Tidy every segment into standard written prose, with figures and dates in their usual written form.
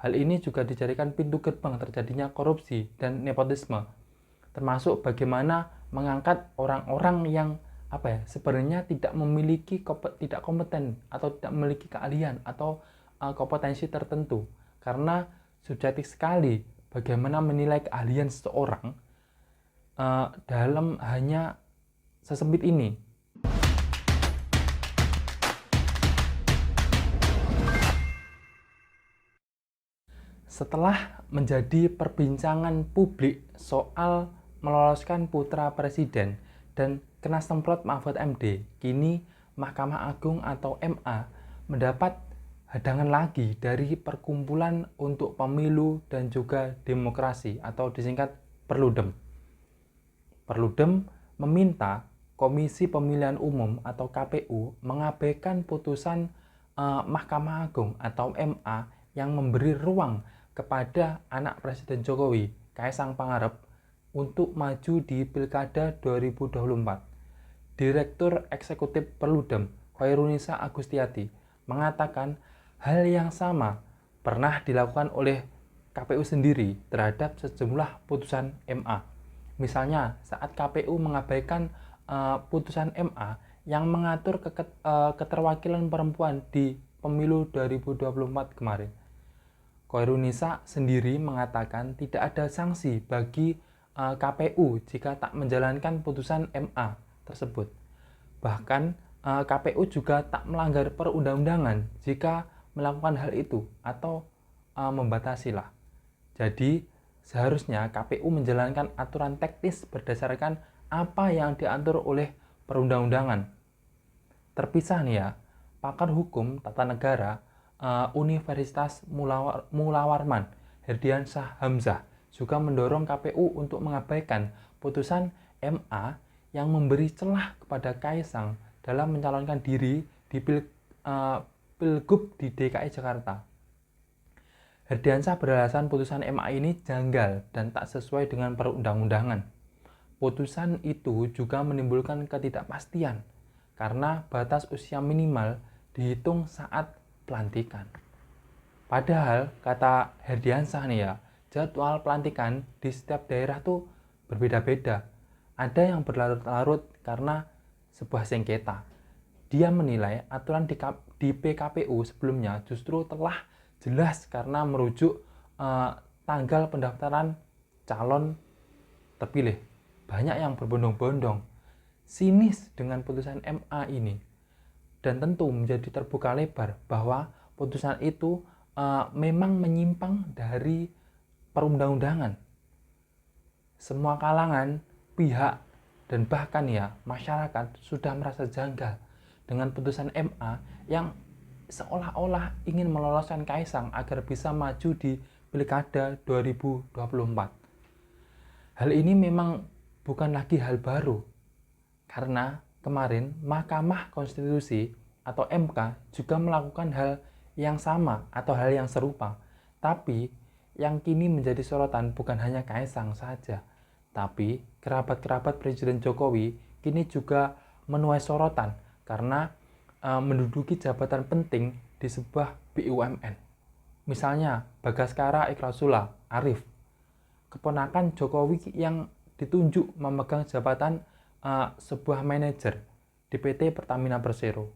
Hal ini juga dijadikan pintu gerbang terjadinya korupsi dan nepotisme, termasuk bagaimana mengangkat orang-orang yang sebenarnya tidak kompeten atau tidak memiliki keahlian atau kompetensi tertentu, karena subjektif sekali bagaimana menilai keahlian seseorang dalam hanya sesempit ini. Setelah menjadi perbincangan publik soal meloloskan putra presiden dan kena semprot Mahfud MD, kini Mahkamah Agung atau MA mendapat hadangan lagi dari Perkumpulan untuk Pemilu dan juga Demokrasi atau disingkat Perludem. Perludem meminta Komisi Pemilihan Umum atau KPU mengabaikan putusan Mahkamah Agung atau MA yang memberi ruang kepada anak Presiden Jokowi, Kaisang Pangarep, untuk maju di Pilkada 2024. Direktur Eksekutif Perludem, Khairunisa Agustiati, mengatakan hal yang sama pernah dilakukan oleh KPU sendiri terhadap sejumlah putusan MA. Misalnya saat KPU mengabaikan putusan MA yang mengatur keterwakilan perempuan di pemilu 2024 kemarin. Khairunisa sendiri mengatakan tidak ada sanksi bagi KPU jika tak menjalankan putusan MA tersebut. Bahkan KPU juga tak melanggar perundang-undangan jika melakukan hal itu atau membatasilah. Jadi seharusnya KPU menjalankan aturan teknis berdasarkan apa yang diatur oleh perundang-undangan. Terpisah nih ya, pakar hukum tata negara Universitas Mula Warman, Herdiansyah Hamzah, juga mendorong KPU untuk mengabaikan putusan MA yang memberi celah kepada Kaisang dalam mencalonkan diri di Pilgub di DKI Jakarta. Herdiansyah beralasan putusan MA ini janggal dan tak sesuai dengan perundang-undangan. Putusan itu juga menimbulkan ketidakpastian karena batas usia minimal dihitung saat pelantikan. Padahal kata Herdiansyah nih ya, jadwal pelantikan di setiap daerah tuh berbeda-beda. Ada yang berlarut-larut karena sebuah sengketa. Dia menilai aturan di PKPU sebelumnya justru telah jelas karena merujuk tanggal pendaftaran calon terpilih. Banyak yang berbondong-bondong sinis dengan putusan MA ini, dan tentu menjadi terbuka lebar bahwa putusan itu memang menyimpang dari perundang-undangan. Semua kalangan, pihak, dan bahkan ya masyarakat sudah merasa janggal dengan putusan MA yang seolah-olah ingin meloloskan Kaisang agar bisa maju di Pilkada 2024. Hal ini memang bukan lagi hal baru, karena kemarin Mahkamah Konstitusi atau MK juga melakukan hal yang sama atau hal yang serupa. Tapi yang kini menjadi sorotan bukan hanya Kaisang saja, tapi kerabat-kerabat Presiden Jokowi kini juga menuai sorotan karena menduduki jabatan penting di sebuah BUMN. Misalnya Bagaskara Ikhlasula Arif, keponakan Jokowi yang ditunjuk memegang jabatan sebuah manajer di PT Pertamina Persero.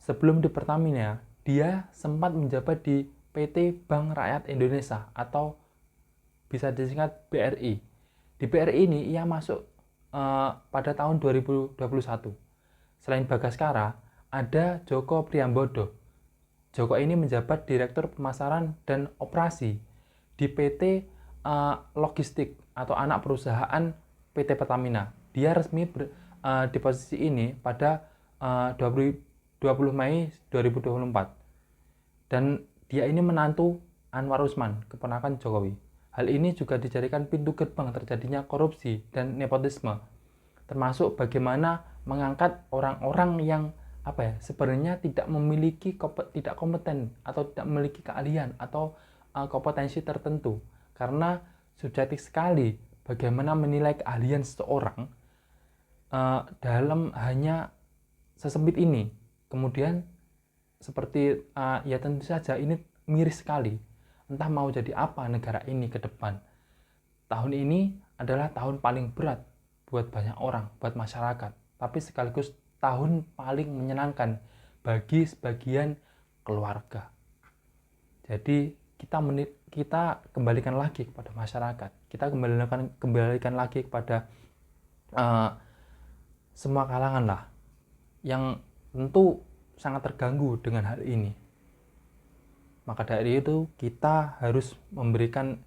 Sebelum di Pertamina, dia sempat menjabat di PT Bank Rakyat Indonesia atau bisa disingkat BRI. Di BRI ini ia masuk pada tahun 2021. Selain Bagaskara, ada Joko Priambodo. Joko ini menjabat Direktur Pemasaran dan Operasi di PT Logistik atau anak perusahaan PT Pertamina. Dia resmi di posisi ini pada 20 Mei 2024. Dan dia ini menantu Anwar Usman, keponakan Jokowi. Hal ini juga dijadikan pintu gerbang terjadinya korupsi dan nepotisme, termasuk bagaimana mengangkat orang-orang yang sebenarnya tidak kompeten atau tidak memiliki keahlian atau kompetensi tertentu, karena subjektif sekali bagaimana menilai keahlian seseorang dalam hanya sesempit ini. Kemudian seperti ya tentu saja ini miris sekali entah mau jadi apa negara ini ke depan. Tahun ini adalah tahun paling berat buat banyak orang, buat masyarakat, tapi sekaligus tahun paling menyenangkan bagi sebagian keluarga. Jadi kita kembalikan lagi kepada masyarakat, kita kembalikan lagi kepada semua kalangan lah yang tentu sangat terganggu dengan hal ini. Maka dari itu kita harus memberikan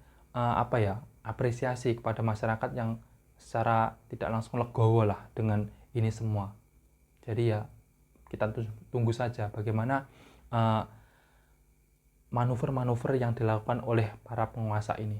apresiasi kepada masyarakat yang secara tidak langsung legowo lah dengan ini semua. Jadi ya kita tunggu saja bagaimana manuver-manuver yang dilakukan oleh para penguasa ini.